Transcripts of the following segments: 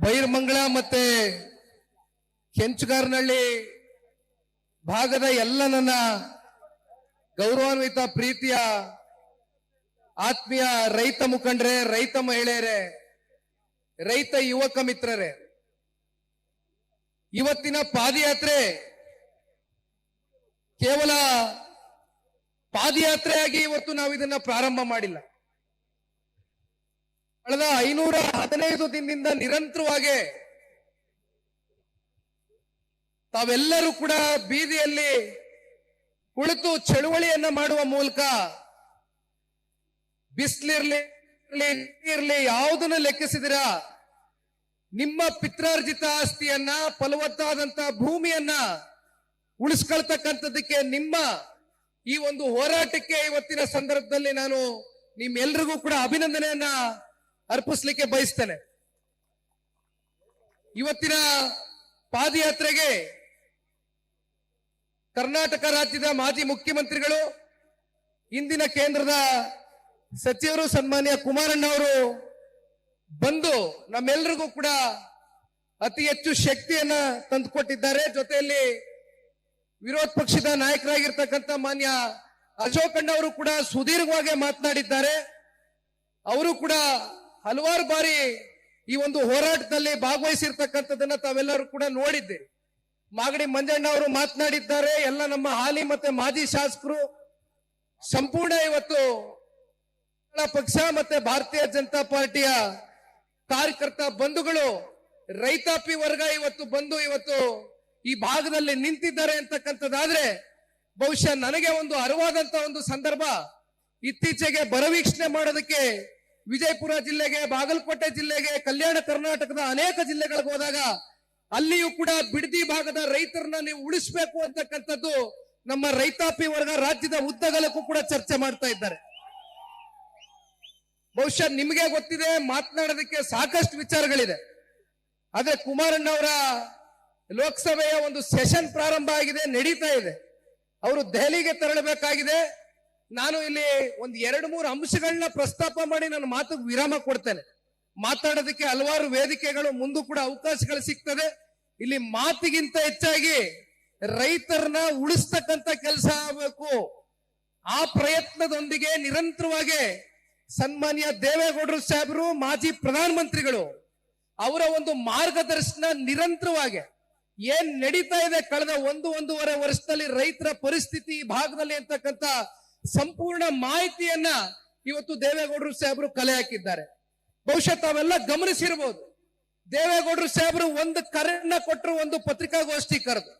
ಬೈರಮಂಗಲ ಮತ್ತೆ ಕೆಂಚಗಾರನಹಳ್ಳಿ ಭಾಗದ ಎಲ್ಲ ನನ್ನ ಗೌರವಾನ್ವಿತ ಪ್ರೀತಿಯ ಆತ್ಮೀಯ ರೈತ ಮುಖಂಡರೇ, ರೈತ ಮಹಿಳೆಯರೇ, ರೈತ ಯುವಕ ಮಿತ್ರರೇ, ಇವತ್ತಿನ ಪಾದಯಾತ್ರೆ ಕೇವಲ ಪಾದಯಾತ್ರೆಯಾಗಿ ಇವತ್ತು ನಾವು ಇದನ್ನ ಪ್ರಾರಂಭ ಮಾಡಿಲ್ಲ. ಕಳೆದ 515 ದಿನದಿಂದ ನಿರಂತರವಾಗಿ ತಾವೆಲ್ಲರೂ ಕೂಡ ಬೀದಿಯಲ್ಲಿ ಕುಳಿತು ಚಳುವಳಿಯನ್ನ ಮಾಡುವ ಮೂಲಕ ಬಿಸಿಲಿರ್ಲಿ ಯಾವುದನ್ನು ಲೆಕ್ಕಿಸಿದಿರ ನಿಮ್ಮ ಪಿತ್ರಾರ್ಜಿತ ಆಸ್ತಿಯನ್ನ, ಫಲವತ್ತಾದಂತ ಭೂಮಿಯನ್ನ ಉಳಿಸ್ಕೊಳ್ತಕ್ಕಂಥದ್ದಕ್ಕೆ ನಿಮ್ಮ ಈ ಒಂದು ಹೋರಾಟಕ್ಕೆ ಇವತ್ತಿನ ಸಂದರ್ಭದಲ್ಲಿ ನಾನು ನಿಮ್ಮೆಲ್ರಿಗೂ ಕೂಡ ಅಭಿನಂದನೆಯನ್ನ ಅರ್ಪಿಸ್ಲಿಕ್ಕೆ ಬಯಸ್ತೇನೆ. ಇವತ್ತಿನ ಪಾದಯಾತ್ರೆಗೆ ಕರ್ನಾಟಕ ರಾಜ್ಯದ ಮಾಜಿ ಮುಖ್ಯಮಂತ್ರಿಗಳು, ಇಂದಿನ ಕೇಂದ್ರದ ಸಚಿವರು ಸನ್ಮಾನ್ಯ ಕುಮಾರಣ್ಣ ಅವರು ಬಂದು ನಮ್ಮೆಲ್ಲರಿಗೂ ಕೂಡ ಅತಿ ಹೆಚ್ಚು ಶಕ್ತಿಯನ್ನ ತಂದುಕೊಟ್ಟಿದ್ದಾರೆ. ಜೊತೆಯಲ್ಲಿ ವಿರೋಧ ಪಕ್ಷದ ನಾಯಕರಾಗಿರ್ತಕ್ಕಂಥ ಮಾನ್ಯ ಅಶೋಕಣ್ಣ ಅವರು ಕೂಡ ಸುದೀರ್ಘವಾಗಿ ಮಾತನಾಡಿದ್ದಾರೆ. ಅವರು ಕೂಡ ಹಲವಾರು ಬಾರಿ ಈ ಒಂದು ಹೋರಾಟದಲ್ಲಿ ಭಾಗವಹಿಸಿರ್ತಕ್ಕಂಥದ್ದನ್ನ ತಾವೆಲ್ಲರೂ ಕೂಡ ನೋಡಿದ್ದೀರಿ. ಮಾಗಡಿ ಮಂಜಣ್ಣ ಅವರು ಮಾತನಾಡಿದ್ದಾರೆ. ಎಲ್ಲ ನಮ್ಮ ಹಾಲಿ ಮತ್ತೆ ಮಾಜಿ ಶಾಸಕರು ಸಂಪೂರ್ಣ ಇವತ್ತು ಪಕ್ಷ ಮತ್ತೆ ಭಾರತೀಯ ಜನತಾ ಪಾರ್ಟಿಯ ಕಾರ್ಯಕರ್ತ ಬಂಧುಗಳು, ರೈತಾಪಿ ವರ್ಗ ಇವತ್ತು ಬಂದು ಇವತ್ತು ಈ ಭಾಗದಲ್ಲಿ ನಿಂತಿದ್ದಾರೆ ಅಂತಕ್ಕಂಥದ್ದಾದ್ರೆ ಬಹುಶಃ ನನಗೆ ಒಂದು ಅರಿವಾದಂತ ಒಂದು ಸಂದರ್ಭ. ಇತ್ತೀಚೆಗೆ ಬರವೀಕ್ಷಣೆ ಮಾಡೋದಕ್ಕೆ ವಿಜಯಪುರ ಜಿಲ್ಲೆಗೆ, ಬಾಗಲಕೋಟೆ ಜಿಲ್ಲೆಗೆ, ಕಲ್ಯಾಣ ಕರ್ನಾಟಕದ ಅನೇಕ ಜಿಲ್ಲೆಗಳಿಗೆ ಹೋದಾಗ ಅಲ್ಲಿಯೂ ಕೂಡ ಬಿಡದಿ ಭಾಗದ ರೈತರನ್ನ ನೀವು ಉಳಿಸಬೇಕು ಅಂತಕ್ಕಂಥದ್ದು ನಮ್ಮ ರೈತಾಪಿ ವರ್ಗ ರಾಜ್ಯದ ಉದ್ದಗಲಕ್ಕೂ ಕೂಡ ಚರ್ಚೆ ಮಾಡ್ತಾ ಇದ್ದಾರೆ. ಬಹುಶಃ ನಿಮಗೆ ಗೊತ್ತಿದೆ, ಮಾತನಾಡೋದಕ್ಕೆ ಸಾಕಷ್ಟು ವಿಚಾರಗಳಿದೆ. ಆದ್ರೆ ಕುಮಾರಣ್ಣ ಅವರ ಲೋಕಸಭೆಯ ಒಂದು ಸೆಷನ್ ಪ್ರಾರಂಭ ಆಗಿದೆ, ನಡೀತಾ ಇದೆ. ಅವರು ದೆಹಲಿಗೆ ತೆರಳಬೇಕಾಗಿದೆ. ನಾನು ಇಲ್ಲಿ ಒಂದು 2-3 ಅಂಶಗಳನ್ನ ಪ್ರಸ್ತಾಪ ಮಾಡಿ ನನ್ನ ಮಾತಿಗೆ ವಿರಾಮ ಕೊಡ್ತೇನೆ. ಮಾತಾಡೋದಕ್ಕೆ ಹಲವಾರು ವೇದಿಕೆಗಳು ಮುಂದೂ ಕೂಡ ಅವಕಾಶಗಳು ಸಿಗ್ತದೆ. ಇಲ್ಲಿ ಮಾತಿಗಿಂತ ಹೆಚ್ಚಾಗಿ ರೈತರನ್ನ ಉಳಿಸ್ತಕ್ಕಂಥ ಕೆಲಸ ಆಗಬೇಕು. ಆ ಪ್ರಯತ್ನದೊಂದಿಗೆ ನಿರಂತರವಾಗಿ ಸನ್ಮಾನ್ಯ ದೇವೇಗೌಡರು ಸಾಹೇಬರು, ಮಾಜಿ ಪ್ರಧಾನಮಂತ್ರಿಗಳು ಅವರ ಒಂದು ಮಾರ್ಗದರ್ಶನ ನಿರಂತರವಾಗಿ ಏನ್ ನಡೀತಾ ಇದೆ ಕಳೆದ 1-1.5 ವರ್ಷದಲ್ಲಿ ರೈತರ ಪರಿಸ್ಥಿತಿ ಈ ಭಾಗದಲ್ಲಿ ಅಂತಕ್ಕಂಥ ಸಂಪೂರ್ಣ ಮಾಹಿತಿಯನ್ನ ಇವತ್ತು ದೇವೇಗೌಡರು ಸಾಹೇಬರು ಕಲೆ ಹಾಕಿದ್ದಾರೆ. ಬಹುಶಃ ತಾವೆಲ್ಲ ಗಮನಿಸಿರ್ಬೋದು, ದೇವೇಗೌಡರು ಸಾಹೇಬರು ಒಂದು ಕರೆಯನ್ನ ಕೊಟ್ಟರು, ಒಂದು ಪತ್ರಿಕಾಗೋಷ್ಠಿ ಕರೆದು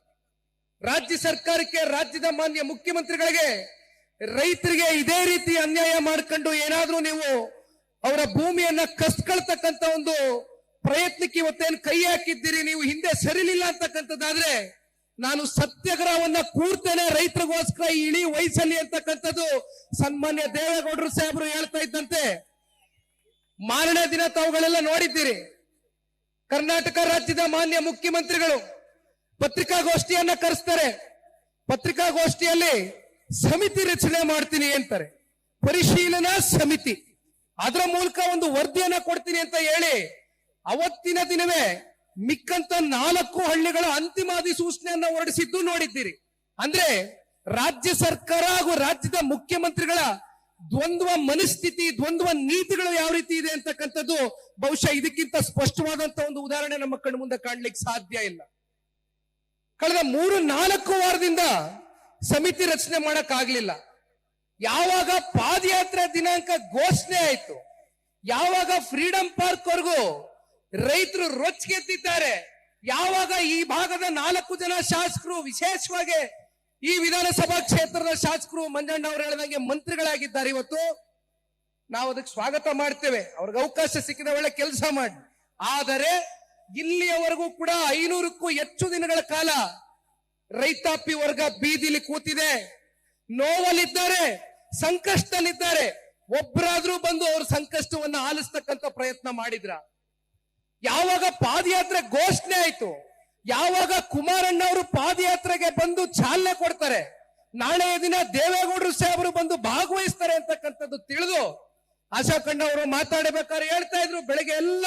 ರಾಜ್ಯ ಸರ್ಕಾರಕ್ಕೆ, ರಾಜ್ಯದ ಮಾನ್ಯ ಮುಖ್ಯಮಂತ್ರಿಗಳಿಗೆ ರೈತರಿಗೆ ಇದೇ ರೀತಿ ಅನ್ಯಾಯ ಮಾಡ್ಕೊಂಡು ಏನಾದ್ರೂ ನೀವು ಅವರ ಭೂಮಿಯನ್ನ ಕಸ್ಕೊಳ್ತಕ್ಕಂಥ ಒಂದು ಪ್ರಯತ್ನಕ್ಕೆ ಇವತ್ತೇನು ಕೈ ಹಾಕಿದ್ದೀರಿ, ನೀವು ಹಿಂದೆ ಸರಿಲಿಲ್ಲ ಅಂತಕ್ಕಂಥದ್ದಾದ್ರೆ ನಾನು ಸತ್ಯಾಗ್ರಹವನ್ನ ಕೂರ್ತೇನೆ ರೈತರಿಗೋಸ್ಕರ ಈ ಇಳಿ ವಯಸ್ಸಲ್ಲಿ ಅಂತಕ್ಕಂಥದ್ದು ಸನ್ಮಾನ್ಯ ದೇವೇಗೌಡರು ಸಾಹೇಬರು ಹೇಳ್ತಾ ಇದ್ದಂತೆ ಮಾರನೇ ದಿನ ತಾವುಗಳೆಲ್ಲ ನೋಡಿದ್ದೀರಿ. ಕರ್ನಾಟಕ ರಾಜ್ಯದ ಮಾನ್ಯ ಮುಖ್ಯಮಂತ್ರಿಗಳು ಪತ್ರಿಕಾಗೋಷ್ಠಿಯನ್ನ ಕರೆಸ್ತಾರೆ. ಪತ್ರಿಕಾಗೋಷ್ಠಿಯಲ್ಲಿ ಸಮಿತಿ ರಚನೆ ಮಾಡ್ತೀನಿ ಅಂತಾರೆ, ಪರಿಶೀಲನಾ ಸಮಿತಿ, ಅದರ ಮೂಲಕ ಒಂದು ವರದಿಯನ್ನ ಕೊಡ್ತೀನಿ ಅಂತ ಹೇಳಿ ಅವತ್ತಿನ ದಿನವೇ ಮಿಕ್ಕಂತ 4 ಹಳ್ಳಿಗಳ ಅಂತಿಮ ಅಧಿಸೂಚನೆಯನ್ನ ಹೊರಡಿಸಿದ್ದು ನೋಡಿದ್ದೀರಿ. ಅಂದ್ರೆ ರಾಜ್ಯ ಸರ್ಕಾರ ಹಾಗೂ ರಾಜ್ಯದ ಮುಖ್ಯಮಂತ್ರಿಗಳ ದ್ವಂದ್ವ ಮನಸ್ಥಿತಿ, ದ್ವಂದ್ವ ನೀತಿಗಳು ಯಾವ ರೀತಿ ಇದೆ ಅಂತಕ್ಕಂಥದ್ದು ಬಹುಶಃ ಇದಕ್ಕಿಂತ ಸ್ಪಷ್ಟವಾದಂತ ಒಂದು ಉದಾಹರಣೆ ನಮ್ಮ ಕಣ್ಣು ಮುಂದೆ ಕಾಣ್ಲಿಕ್ಕೆ ಸಾಧ್ಯ ಇಲ್ಲ. ಕಳೆದ 3-4 ವಾರದಿಂದ ಸಮಿತಿ ರಚನೆ ಮಾಡಕ್ ಆಗ್ಲಿಲ್ಲ. ಯಾವಾಗ ಪಾದಯಾತ್ರೆ ದಿನಾಂಕ ಘೋಷಣೆ ಆಯ್ತು, ಯಾವಾಗ ಫ್ರೀಡಂ ಪಾರ್ಕ್ ವರೆಗೂ ರೈತರು ರೊಚ್ಚಿಗೆದ್ದಿದ್ದಾರೆ, ಯಾವಾಗ ಈ ಭಾಗದ 4 ಜನ ಶಾಸಕರು, ವಿಶೇಷವಾಗಿ ಈ ವಿಧಾನಸಭಾ ಕ್ಷೇತ್ರದ ಶಾಸಕರು ಮಂಜಣ್ಣ ಅವರು ಹೇಳಿದಂಗೆ ಮಂತ್ರಿಗಳಾಗಿದ್ದಾರೆ, ಇವತ್ತು ನಾವು ಅದಕ್ಕೆ ಸ್ವಾಗತ ಮಾಡ್ತೇವೆ. ಅವ್ರಿಗೆ ಅವಕಾಶ ಸಿಕ್ಕಿದ ಒಳ್ಳೆ ಕೆಲಸ ಮಾಡಿ. ಆದರೆ ಇಲ್ಲಿಯವರೆಗೂ ಕೂಡ 500ಕ್ಕೂ ಹೆಚ್ಚು ದಿನಗಳ ಕಾಲ ರೈತಾಪಿ ವರ್ಗ ಬೀದಿಲಿ ಕೂತಿದೆ, ನೋವಲ್ಲಿದ್ದಾರೆ, ಸಂಕಷ್ಟದಲ್ಲಿದ್ದಾರೆ. ಒಬ್ಬರಾದ್ರೂ ಬಂದು ಅವ್ರ ಸಂಕಷ್ಟವನ್ನ ಆಲಿಸ್ತಕ್ಕಂಥ ಪ್ರಯತ್ನ ಮಾಡಿದ್ರ? ಯಾವಾಗ ಪಾದಯಾತ್ರೆ ಘೋಷಣೆ ಆಯ್ತು, ಯಾವಾಗ ಕುಮಾರಣ್ಣ ಅವರು ಪಾದಯಾತ್ರೆಗೆ ಬಂದು ಚಾಲನೆ ಕೊಡ್ತಾರೆ, ನಾಳೆಯ ದಿನ ದೇವೇಗೌಡರು ಸಾಹೇಬರು ಬಂದು ಭಾಗವಹಿಸ್ತಾರೆ ಅಂತಕ್ಕಂಥದ್ದು ತಿಳಿದು ಅಶೋಕಣ್ಣ ಅವರು ಮಾತಾಡಬೇಕಾದ್ರೆ ಹೇಳ್ತಾ ಇದ್ರು, ಬೆಳಗ್ಗೆ ಎಲ್ಲ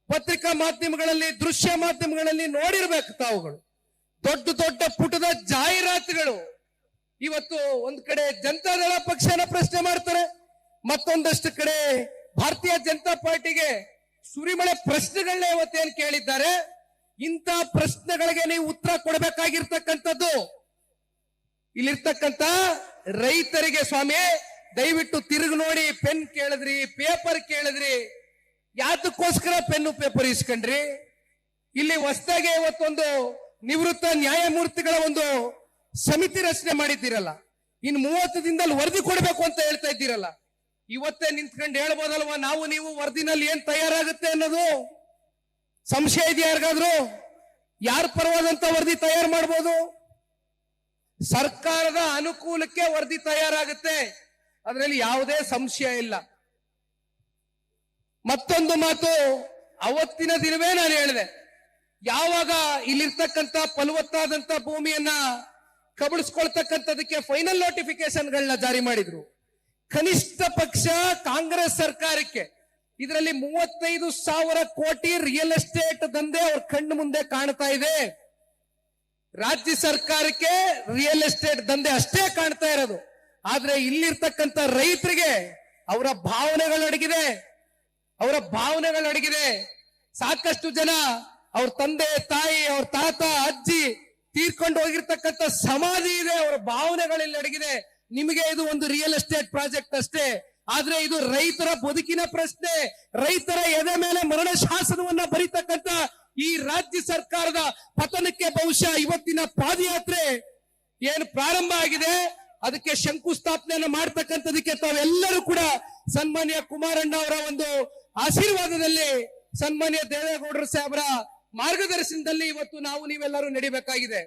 ಪತ್ರಿಕಾ ಮಾಧ್ಯಮಗಳಲ್ಲಿ, ದೃಶ್ಯ ಮಾಧ್ಯಮಗಳಲ್ಲಿ ನೋಡಿರ್ಬೇಕು ತಾವುಗಳು. ದೊಡ್ಡ ದೊಡ್ಡ ಪುಟದ ಜಾಹೀರಾತುಗಳು. ಇವತ್ತು ಒಂದ್ ಕಡೆ ಜನತಾದಳ ಪಕ್ಷನ ಪ್ರಶ್ನೆ ಮಾಡ್ತಾರೆ, ಮತ್ತೊಂದಷ್ಟು ಕಡೆ ಭಾರತೀಯ ಜನತಾ ಪಾರ್ಟಿಗೆ ಸುರಿಮಳೆ ಪ್ರಶ್ನೆಗಳನ್ನ ಇವತ್ತೇನ್ ಕೇಳಿದ್ದಾರೆ. ಇಂಥ ಪ್ರಶ್ನೆಗಳಿಗೆ ನೀವು ಉತ್ತರ ಕೊಡಬೇಕಾಗಿರ್ತಕ್ಕಂಥದ್ದು ಇಲ್ಲಿರ್ತಕ್ಕಂಥ ರೈತರಿಗೆ. ಸ್ವಾಮಿ ದಯವಿಟ್ಟು ತಿರುಗಿ ನೋಡಿ. ಪೆನ್ ಕೇಳಿದ್ರಿ, ಪೇಪರ್ ಕೇಳಿದ್ರಿ, ಯಾತಕ್ಕೋಸ್ಕರ ಪೆನ್ನು ಪೇಪರ್ ಇಸ್ಕೊಂಡ್ರಿ? ಇಲ್ಲಿ ಹೊಸದಾಗಿ ಇವತ್ತೊಂದು ನಿವೃತ್ತ ನ್ಯಾಯಮೂರ್ತಿಗಳ ಒಂದು ಸಮಿತಿ ರಚನೆ ಮಾಡಿದ್ದೀರಲ್ಲ, ಇನ್ನು 30 ದಿನದಲ್ಲಿ ವರದಿ ಕೊಡಬೇಕು ಅಂತ ಹೇಳ್ತಾ ಇದ್ದೀರಲ್ಲ, ಇವತ್ತೇ ನಿಂತ್ಕೊಂಡು ಹೇಳ್ಬೋದಲ್ವಾ ನಾವು ನೀವು ವರದಿನಲ್ಲಿ ಏನ್ ತಯಾರಾಗುತ್ತೆ ಅನ್ನೋದು? ಸಂಶಯ ಇದೆಯಾ ಯಾರಿಗಾದ್ರೂ? ಯಾರ ಪರವಾದಂತ ವರದಿ ತಯಾರು ಮಾಡಬಹುದು? ಸರ್ಕಾರದ ಅನುಕೂಲಕ್ಕೆ ವರದಿ ತಯಾರಾಗುತ್ತೆ, ಅದರಲ್ಲಿ ಯಾವುದೇ ಸಂಶಯ ಇಲ್ಲ. ಮತ್ತೊಂದು ಮಾತು ಅವತ್ತಿನ ದಿನವೇ ನಾನು ಹೇಳಿದೆ, ಯಾವಾಗ ಇಲ್ಲಿರ್ತಕ್ಕಂಥ ಫಲವತ್ತಾದಂತ ಭೂಮಿಯನ್ನ ಕಬಳಿಸ್ಕೊಳ್ತಕ್ಕಂಥದಕ್ಕೆ ಫೈನಲ್ ನೋಟಿಫಿಕೇಶನ್ಗಳನ್ನ ಜಾರಿ ಮಾಡಿದ್ರು, ಕನಿಷ್ಠ ಪಕ್ಷ ಕಾಂಗ್ರೆಸ್ ಸರ್ಕಾರಕ್ಕೆ ಇದರಲ್ಲಿ 35,000 ಕೋಟಿ ರಿಯಲ್ ಎಸ್ಟೇಟ್ ದಂಧೆ ಅವ್ರ ಕಣ್ಣು ಮುಂದೆ ಕಾಣ್ತಾ ಇದೆ. ರಾಜ್ಯ ಸರ್ಕಾರಕ್ಕೆ ರಿಯಲ್ ಎಸ್ಟೇಟ್ ದಂಧೆ ಅಷ್ಟೇ ಕಾಣ್ತಾ ಇರೋದು. ಆದ್ರೆ ಇಲ್ಲಿರ್ತಕ್ಕಂಥ ರೈತರಿಗೆ ಅವರ ಭಾವನೆಗಳಡಗಿದೆ. ಸಾಕಷ್ಟು ಜನ ಅವ್ರ ತಂದೆ ತಾಯಿ, ಅವ್ರ ತಾತ ಅಜ್ಜಿ ತೀರ್ಕೊಂಡು ಹೋಗಿರ್ತಕ್ಕಂಥ ಸಮಾಧಿ ಇದೆ, ಅವರ ಭಾವನೆಗಳಲ್ಲಿ ಅಡಗಿದೆ. ನಿಮಗೆ ಇದು ಒಂದು ರಿಯಲ್ ಎಸ್ಟೇಟ್ ಪ್ರಾಜೆಕ್ಟ್ ಅಷ್ಟೇ, ಆದ್ರೆ ಇದು ರೈತರ ಬದುಕಿನ ಪ್ರಶ್ನೆ. ರೈತರ ಎದೆ ಮೇಲೆ ಮರಣ ಶಾಸನವನ್ನ ಬರೀತಕ್ಕಂಥ ಈ ರಾಜ್ಯ ಸರ್ಕಾರದ ಪತನಕ್ಕೆ ಬಹುಶಃ ಇವತ್ತಿನ ಪಾದಯಾತ್ರೆ ಏನು ಪ್ರಾರಂಭ ಆಗಿದೆ, ಅದಕ್ಕೆ ಶಂಕುಸ್ಥಾಪನೆಯನ್ನು ಮಾಡ್ತಕ್ಕಂಥದಕ್ಕೆ ತಾವೆಲ್ಲರೂ ಕೂಡ ಸನ್ಮಾನ್ಯ ಕುಮಾರಣ್ಣ ಅವರ ಒಂದು ಆಶೀರ್ವಾದದಲ್ಲಿ, ಸನ್ಮಾನ್ಯ ದೇವೇಗೌಡರು ಸಾಹೇಬರ ಮಾರ್ಗದರ್ಶನದಲ್ಲಿ ಇವತ್ತು ನಾವು ನೀವೆಲ್ಲರೂ ನಡಿಬೇಕಾಗಿದೆ.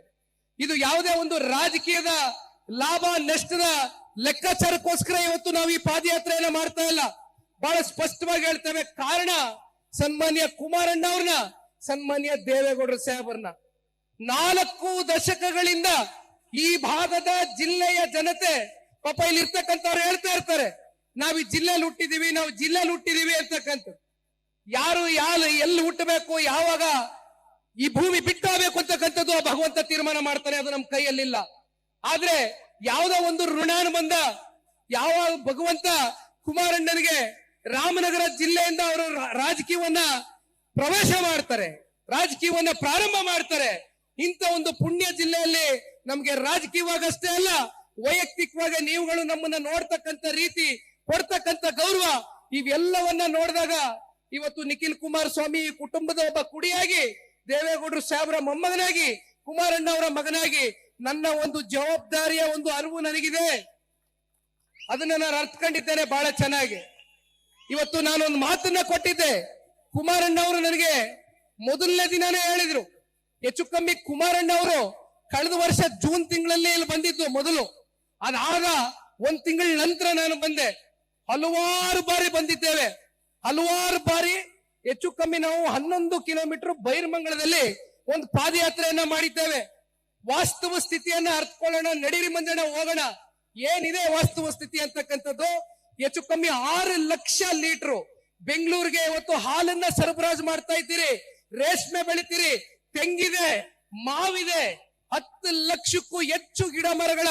ಇದು ಯಾವುದೇ ಒಂದು ರಾಜಕೀಯದ ಲಾಭ ನಷ್ಟದ ಲೆಕ್ಕಾಚಾರಕ್ಕೋಸ್ಕರ ಇವತ್ತು ನಾವು ಈ ಪಾದಯಾತ್ರೆಯನ್ನ ಮಾಡ್ತಾ ಇಲ್ಲ. ಬಹಳ ಸ್ಪಷ್ಟವಾಗಿ ಹೇಳ್ತೇವೆ. ಕಾರಣ ಸನ್ಮಾನ್ಯ ಕುಮಾರಣ್ಣ ಅವ್ರನ್ನ, ಸನ್ಮಾನ್ಯ ದೇವೇಗೌಡರು ಸಾಹೇಬರನ್ನ 4 ದಶಕಗಳಿಂದ ಈ ಭಾಗದ ಜಿಲ್ಲೆಯ ಜನತೆ ಪಾಪ ಇಲ್ಲಿ ಇರ್ತಕ್ಕಂಥವ್ರು ಹೇಳ್ತಾ ಇರ್ತಾರೆ, ನಾವ್ ಈ ಜಿಲ್ಲೆಯಲ್ಲಿ ಹುಟ್ಟಿದೀವಿ ಅಂತಕ್ಕಂಥ. ಯಾರು ಎಲ್ಲಿ ಹುಟ್ಟಬೇಕು, ಯಾವಾಗ ಈ ಭೂಮಿ ಬಿಟ್ಟಾಗಬೇಕು ಅಂತಕ್ಕಂಥದ್ದು ಆ ಭಗವಂತ ತೀರ್ಮಾನ ಮಾಡ್ತಾನೆ, ಅದು ನಮ್ಮ ಕೈಯಲ್ಲಿಲ್ಲ. ಆದ್ರೆ ಯಾವುದೋ ಒಂದು ಋಣಾನುಬಂಧ, ಯಾವ ಭಗವಂತ ಕುಮಾರಣ್ಣನಿಗೆ ರಾಮನಗರ ಜಿಲ್ಲೆಯಿಂದ ಅವರು ರಾಜಕೀಯವನ್ನ ಪ್ರವೇಶ ಮಾಡ್ತಾರೆ, ರಾಜಕೀಯವನ್ನ ಪ್ರಾರಂಭ ಮಾಡ್ತಾರೆ. ಇಂಥ ಒಂದು ಪುಣ್ಯ ಜಿಲ್ಲೆಯಲ್ಲಿ ನಮ್ಗೆ ರಾಜಕೀಯವಾಗಷ್ಟೇ ಅಲ್ಲ, ವೈಯಕ್ತಿಕವಾಗಿ ನೀವುಗಳು ನಮ್ಮನ್ನ ನೋಡ್ತಕ್ಕಂಥ ರೀತಿ, ಕೊಡ್ತಕ್ಕಂಥ ಗೌರವ, ಇವೆಲ್ಲವನ್ನ ನೋಡಿದಾಗ ಇವತ್ತು ನಿಖಿಲ್ ಕುಮಾರಸ್ವಾಮಿ ಕುಟುಂಬದ ಒಬ್ಬ ಕುಡಿಯಾಗಿ, ದೇವೇಗೌಡರು ಸಾಹೇಬರ ಮೊಮ್ಮಗನಾಗಿ, ಕುಮಾರಣ್ಣ ಅವರ ಮಗನಾಗಿ ನನ್ನ ಒಂದು ಜವಾಬ್ದಾರಿಯ ಒಂದು ಅರಿವು ನನಗಿದೆ. ಅದನ್ನ ನಾನು ಅರ್ಥಕೊಂಡಿದ್ದೇನೆ ಬಹಳ ಚೆನ್ನಾಗಿ. ಇವತ್ತು ನಾನೊಂದು ಮಾತನ್ನ ಕೊಟ್ಟಿದ್ದೆ. ಕುಮಾರಣ್ಣ ಅವರು ನನಗೆ ಮೊದಲನೇ ದಿನಾನೇ ಹೇಳಿದ್ರು, ಹೆಚ್ಚು ಕಮ್ಮಿ ಕುಮಾರಣ್ಣ ಅವರು ಕಳೆದ ವರ್ಷ ಜೂನ್ ತಿಂಗಳಲ್ಲಿ ಇಲ್ಲಿ ಬಂದಿದ್ದು ಮೊದಲು. ಅದಾದ 1 ತಿಂಗಳ ನಂತರ ನಾನು ಬಂದೆ. ಹಲವಾರು ಬಾರಿ ಬಂದಿದ್ದೇವೆ, ಹಲವಾರು ಬಾರಿ. ಹೆಚ್ಚು ಕಮ್ಮಿ ನಾವು 11 ಕಿಲೋಮೀಟರ್ ಬೈರಮಂಗಲದಲ್ಲಿ ಒಂದು ಪಾದಯಾತ್ರೆಯನ್ನ ಮಾಡಿದ್ದೇವೆ. ವಾಸ್ತವ ಸ್ಥಿತಿಯನ್ನ ಅರ್ಥಕೊಳ್ಳೋಣ, ನಡೀರಿ ಮಂಜಣ್ಣ ಹೋಗೋಣ. ಏನಿದೆ ವಾಸ್ತವ ಸ್ಥಿತಿ ಅಂತಕ್ಕಂಥದ್ದು? ಹೆಚ್ಚು ಕಮ್ಮಿ 6 ಲಕ್ಷ ಲೀಟರ್ ಬೆಂಗಳೂರಿಗೆ ಇವತ್ತು ಹಾಲನ್ನ ಸರಬರಾಜು ಮಾಡ್ತಾ ಇದ್ದೀರಿ. ರೇಷ್ಮೆ ಬೆಳಿತೀರಿ, ತೆಂಗಿದೆ, ಮಾವಿದೆ. 10 ಲಕ್ಷಕ್ಕೂ ಹೆಚ್ಚು ಗಿಡ ಮರಗಳ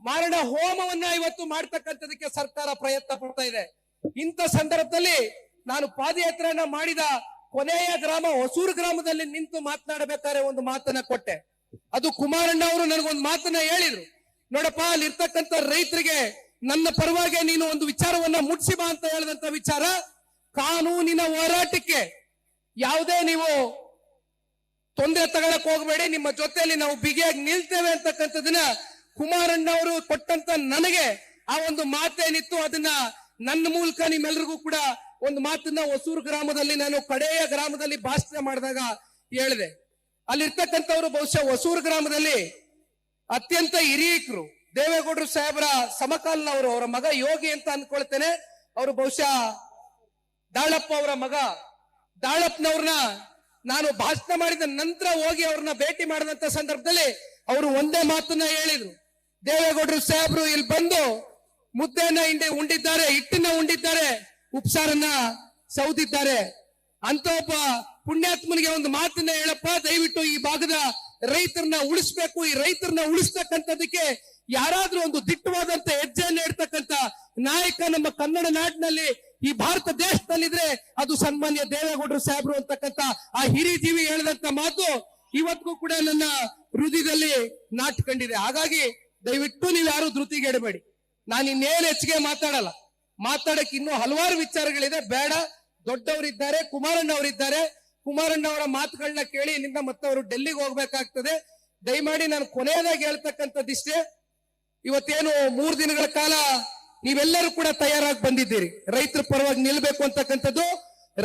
ಮಾರಣ ಹೋಮವನ್ನ ಇವತ್ತು ಮಾಡ್ತಕ್ಕಂಥದಕ್ಕೆ ಸರ್ಕಾರ ಪ್ರಯತ್ನ ಪಡ್ತಾ ಇದೆ. ಇಂಥ ಸಂದರ್ಭದಲ್ಲಿ ನಾನು ಪಾದಯಾತ್ರೆಯನ್ನ ಮಾಡಿದ ಕೊನೆಯ ಗ್ರಾಮ ಹೊಸೂರು ಗ್ರಾಮದಲ್ಲಿ ನಿಂತು ಮಾತನಾಡಬೇಕಾದ್ರೆ ಒಂದು ಮಾತನ್ನ ಕೊಟ್ಟೆ. ಅದು ಕುಮಾರಣ್ಣ ಅವರು ನನಗೊಂದು ಮಾತನ್ನ ಹೇಳಿದ್ರು, ನೋಡಪ್ಪ ಅಲ್ಲಿ ಇರ್ತಕ್ಕಂಥ ರೈತರಿಗೆ ನನ್ನ ಪರವಾಗಿ ನೀನು ಒಂದು ವಿಚಾರವನ್ನ ಮುಟ್ಸಿ ಬಾ ಅಂತ ಹೇಳಿದಂತ ವಿಚಾರ, ಕಾನೂನಿನ ಹೋರಾಟಕ್ಕೆ ಯಾವುದೇ ನೀವು ತೊಂದರೆ ತಗೊಳಕ್ ಹೋಗಬೇಡಿ, ನಿಮ್ಮ ಜೊತೆಯಲ್ಲಿ ನಾವು ಬಿಗಿಯಾಗಿ ನಿಲ್ತೇವೆ ಅಂತಕ್ಕಂಥದನ್ನ ಕುಮಾರಣ್ಣ ಅವರು ಕೊಟ್ಟಂತ ನನಗೆ ಆ ಒಂದು ಮಾತೇನಿತ್ತು, ಅದನ್ನ ನನ್ನ ಮೂಲಕ ನಿಮ್ಮೆಲ್ಲರಿಗೂ ಕೂಡ ಒಂದು ಮಾತನ್ನ ಹೊಸೂರು ಗ್ರಾಮದಲ್ಲಿ, ನಾನು ಕಡೆಯ ಗ್ರಾಮದಲ್ಲಿ ಭಾಷಣ ಮಾಡಿದಾಗ ಹೇಳಿದೆ. ಅಲ್ಲಿರ್ತಕ್ಕಂಥವ್ರು ಬಹುಶಃ ಹೊಸೂರು ಗ್ರಾಮದಲ್ಲಿ ಅತ್ಯಂತ ಹಿರಿಯಕರು, ದೇವೇಗೌಡರು ಸಾಹೇಬರ ಸಮಕಾಲನವರು. ಅವರ ಮಗ ಯೋಗಿ ಅಂತ ಅನ್ಕೊಳ್ತೇನೆ, ಅವರು ಬಹುಶಃ ದಾಳಪ್ಪ ಅವರ ಮಗ. ದಾಳಪ್ಪನವ್ರನ್ನ ನಾನು ಭಾಷಣ ಮಾಡಿದ ನಂತರ ಹೋಗಿ ಅವ್ರನ್ನ ಭೇಟಿ ಮಾಡಿದಂತ ಸಂದರ್ಭದಲ್ಲಿ ಅವರು ಒಂದೇ ಮಾತನ್ನ ಹೇಳಿದ್ರು, ದೇವೇಗೌಡರು ಸಾಹೇಬರು ಇಲ್ಲಿ ಬಂದು ಮುದ್ದೆಯನ್ನ ಉಂಡಿದ್ದಾರೆ, ಹಿಟ್ಟನ್ನ ಉಂಡಿದ್ದಾರೆ, ಉಪ್ಸಾರನ್ನ ಸೌದಿದ್ದಾರೆ. ಅಂತ ಒಬ್ಬ ಪುಣ್ಯಾತ್ಮನಿಗೆ ಒಂದು ಮಾತನ್ನ ಹೇಳಪ್ಪ, ದಯವಿಟ್ಟು ಈ ಭಾಗದ ರೈತರನ್ನ ಉಳಿಸ್ಬೇಕು, ಈ ರೈತರನ್ನ ಉಳಿಸ್ತಕ್ಕಂಥದಕ್ಕೆ ಯಾರಾದ್ರೂ ಒಂದು ದಿಟ್ಟವಾದಂತ ಹೆಜ್ಜೆಯನ್ನು ಇಡ್ತಕ್ಕಂಥ ನಾಯಕ ನಮ್ಮ ಕನ್ನಡ ನಾಡಿನಲ್ಲಿ, ಈ ಭಾರತ ದೇಶದಲ್ಲಿದ್ರೆ ಅದು ಸನ್ಮಾನ್ಯ ದೇವೇಗೌಡರು ಸಾಹೇಬ್ರು ಅಂತಕ್ಕಂಥ ಆ ಹಿರಿಜೀವಿ ಹೇಳಿದಂತ ಮಾತು ಇವತ್ತಿಗೂ ಕೂಡ ನನ್ನ ಹೃದಯದಲ್ಲಿ ನಾಟ್ಕೊಂಡಿದೆ. ಹಾಗಾಗಿ ದಯವಿಟ್ಟು ನೀವು ಯಾರು ಧೃತಿಗೆಡಬೇಡಿ. ನಾನು ಇನ್ನೇನು ಹೆಚ್ಚಿಗೆ ಮಾತಾಡಲ್ಲ, ಮಾತಾಡಕ್ಕೆ ಇನ್ನೂ ಹಲವಾರು ವಿಚಾರಗಳಿದೆ. ಬೇಡ, ದೊಡ್ಡವರಿದ್ದಾರೆ, ಕುಮಾರಣ್ಣ ಅವರಿದ್ದಾರೆ, ಕುಮಾರಣ್ಣ ಅವರ ಮಾತುಗಳನ್ನ ಕೇಳಿ ಇಲ್ಲಿಂದ ಮತ್ತೆ ಅವರು ಡೆಲ್ಲಿಗೆ ಹೋಗ್ಬೇಕಾಗ್ತದೆ. ದಯಮಾಡಿ ನಾನು ಕೊನೆಯದಾಗಿ ಹೇಳ್ತಕ್ಕಂಥದ್ದಿಷ್ಟೇ, ಇವತ್ತೇನು 3 ದಿನಗಳ ಕಾಲ ನೀವೆಲ್ಲರೂ ಕೂಡ ತಯಾರಾಗಿ ಬಂದಿದ್ದೀರಿ, ರೈತರ ಪರವಾಗಿ ನಿಲ್ಬೇಕು ಅಂತಕ್ಕಂಥದ್ದು.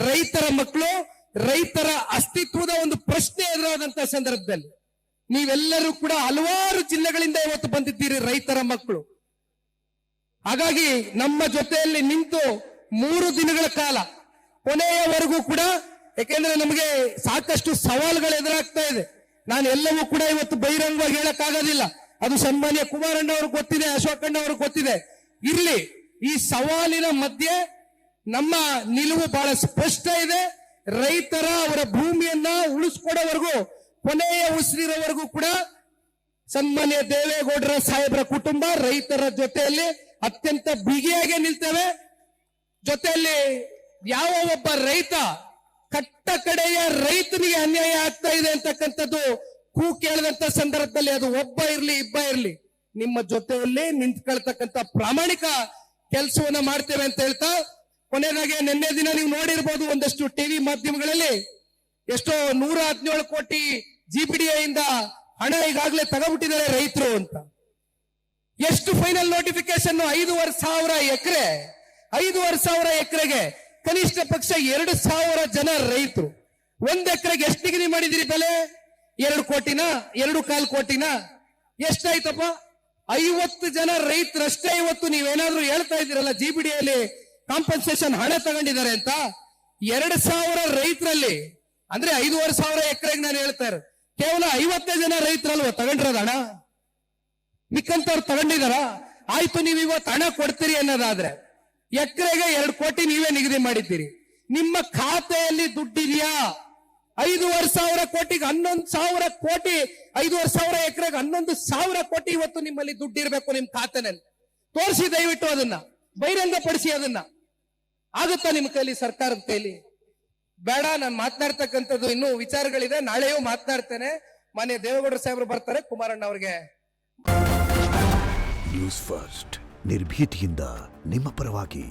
ರೈತರ ಮಕ್ಕಳು, ರೈತರ ಅಸ್ತಿತ್ವದ ಒಂದು ಪ್ರಶ್ನೆ ಎದುರಾದಂತಹ ಸಂದರ್ಭದಲ್ಲಿ ನೀವೆಲ್ಲರೂ ಕೂಡ ಹಲವಾರು ಜಿಲ್ಲೆಗಳಿಂದ ಇವತ್ತು ಬಂದಿದ್ದೀರಿ ರೈತರ ಮಕ್ಕಳು. ಹಾಗಾಗಿ ನಮ್ಮ ಜೊತೆಯಲ್ಲಿ ನಿಂತು 3 ದಿನಗಳ ಕಾಲ ಕೊನೆಯವರೆಗೂ ಕೂಡ, ಯಾಕೆಂದ್ರೆ ನಮಗೆ ಸಾಕಷ್ಟು ಸವಾಲುಗಳು ಎದುರಾಗ್ತಾ ಇದೆ. ನಾನು ಎಲ್ಲವೂ ಕೂಡ ಇವತ್ತು ಬಹಿರಂಗವಾಗಿ ಹೇಳಕ್ಕಾಗೋದಿಲ್ಲ, ಅದು ಸನ್ಮಾನ್ಯ ಕುಮಾರಣ್ಣ ಅವ್ರಿಗೆ ಗೊತ್ತಿದೆ, ಅಶೋಕಣ್ಣ ಅವ್ರಿಗೆ ಗೊತ್ತಿದೆ. ಇರ್ಲಿ, ಈ ಸವಾಲಿನ ಮಧ್ಯೆ ನಮ್ಮ ನಿಲುವು ಬಹಳ ಸ್ಪಷ್ಟ ಇದೆ. ರೈತರ ಅವರ ಭೂಮಿಯನ್ನ ಉಳಿಸ್ಕೊಡೋವರೆಗೂ, ಕೊನೆಯ ಉಸಿರಿರೋವರೆಗೂ ಕೂಡ ಸನ್ಮಾನ್ಯ ದೇವೇಗೌಡರ ಸಾಹೇಬರ ಕುಟುಂಬ ರೈತರ ಜೊತೆಯಲ್ಲಿ ಅತ್ಯಂತ ಬಿಗಿಯಾಗಿ ನಿಲ್ತೇವೆ. ಜೊತೆಯಲ್ಲಿ ಯಾವ ಒಬ್ಬ ರೈತ, ಕಟ್ಟ ಕಡೆಯ ರೈತನಿಗೆ ಅನ್ಯಾಯ ಆಗ್ತಾ ಇದೆ ಅಂತಕ್ಕಂಥದ್ದು ಕೇಳಿದಂತ ಸಂದರ್ಭದಲ್ಲಿ, ಅದು ಒಬ್ಬ ಇರ್ಲಿ ಇಬ್ಬ ಇರ್ಲಿ, ನಿಮ್ಮ ಜೊತೆಯಲ್ಲಿ ನಿಂತ್ಕೊಳ್ತಕ್ಕಂಥ ಪ್ರಾಮಾಣಿಕ ಕೆಲಸವನ್ನ ಮಾಡ್ತೇವೆ ಅಂತ ಹೇಳ್ತಾ, ಕೊನೆಯದಾಗಿ ನಿನ್ನೆ ದಿನ ನೀವು ನೋಡಿರ್ಬೋದು ಒಂದಷ್ಟು ಟಿವಿ ಮಾಧ್ಯಮಗಳಲ್ಲಿ ಎಷ್ಟೋ 117 ಕೋಟಿ GPDA ಇಂದ ಹಣ ಈಗಾಗಲೇ ತಗೊಂಡ್ಬಿಟ್ಟಿದ್ದಾರೆ ರೈತರು ಅಂತ. ಎಷ್ಟು ಫೈನಲ್ ನೋಟಿಫಿಕೇಶನ್? 5,500 ಎಕರೆ, 5,500 ಎಕರೆಗೆ ಕನಿಷ್ಠ ಪಕ್ಷ 2,000 ಜನ ರೈತರು. 1 ಎಕರೆಗೆ ಎಷ್ಟು ನಿಗದಿ ಮಾಡಿದಿರಿ ಬೆಲೆ? 2 ಕೋಟಿನ, 2.25 ಕೋಟಿನ? ಎಷ್ಟಾಯ್ತಪ್ಪ? 50 ಜನ ರೈತರಷ್ಟೇ ಇವತ್ತು ನೀವೇನಾದ್ರೂ ಹೇಳ್ತಾ ಇದ್ದೀರಲ್ಲ GPDಯಲ್ಲಿ ಕಾಂಪನ್ಸೇಷನ್ ಹಣ ತಗೊಂಡಿದ್ದಾರೆ ಅಂತ. 2,000 ರೈತರಲ್ಲಿ, ಅಂದ್ರೆ 5,500 ಎಕರೆಗೆ ನಾನು ಹೇಳ್ತಾ ಇರೋದು, ಕೇವಲ 50 ಜನ ರೈತರಲ್ವ ತಗೊಂಡಿರೋದು ಹಣ? ಮಿಕ್ಕಂತವ್ರು ತಗೊಂಡಿದಾರ? ಆಯ್ತು, ನೀವು ಇವತ್ತು ಹಣ ಕೊಡ್ತೀರಿ ಅನ್ನೋದಾದ್ರೆ ಎಕರೆಗೆ 2 ಕೋಟಿ ನೀವೇ ನಿಗದಿ ಮಾಡಿದ್ದೀರಿ. ನಿಮ್ಮ ಖಾತೆಯಲ್ಲಿ ದುಡ್ಡಿದೆಯಾ? 5,500 ಕೋಟಿಗೆ 11,000 ಕೋಟಿ, 5,500 ಎಕರೆಗೆ 11,000 ಕೋಟಿ ಇವತ್ತು ನಿಮ್ಮಲ್ಲಿ ದುಡ್ಡಿರ್ಬೇಕು ನಿಮ್ಮ ಖಾತೆನಲ್ಲಿ. ತೋರಿಸಿ ದಯವಿಟ್ಟು, ಅದನ್ನ ಬಹಿರಂಗಪಡಿಸಿ. ಅದನ್ನ ಆಗುತ್ತಾ ನಿಮ್ಮ ಕೈಲಿ, ಸರ್ಕಾರದ ಕೈಲಿ? ಬೇಡ, ನಾನು ಮಾತನಾಡ್ತಕ್ಕಂಥದ್ದು ಇನ್ನೂ ವಿಚಾರಗಳಿದೆ, ನಾಳೆಯೂ ಮಾತನಾಡ್ತೇನೆ. ಮಾನ್ಯ ದೇವೇಗೌಡರು ಸಾಹೇಬರು ಬರ್ತಾರೆ, ಕುಮಾರಣ್ಣ ಅವರಿಗೆ. ನ್ಯೂಸ್ ಫಸ್ಟ್, ನಿರ್ಭೀತಿಯಿಂದ ನಿಮ್ಮ ಪರವಾಗಿ.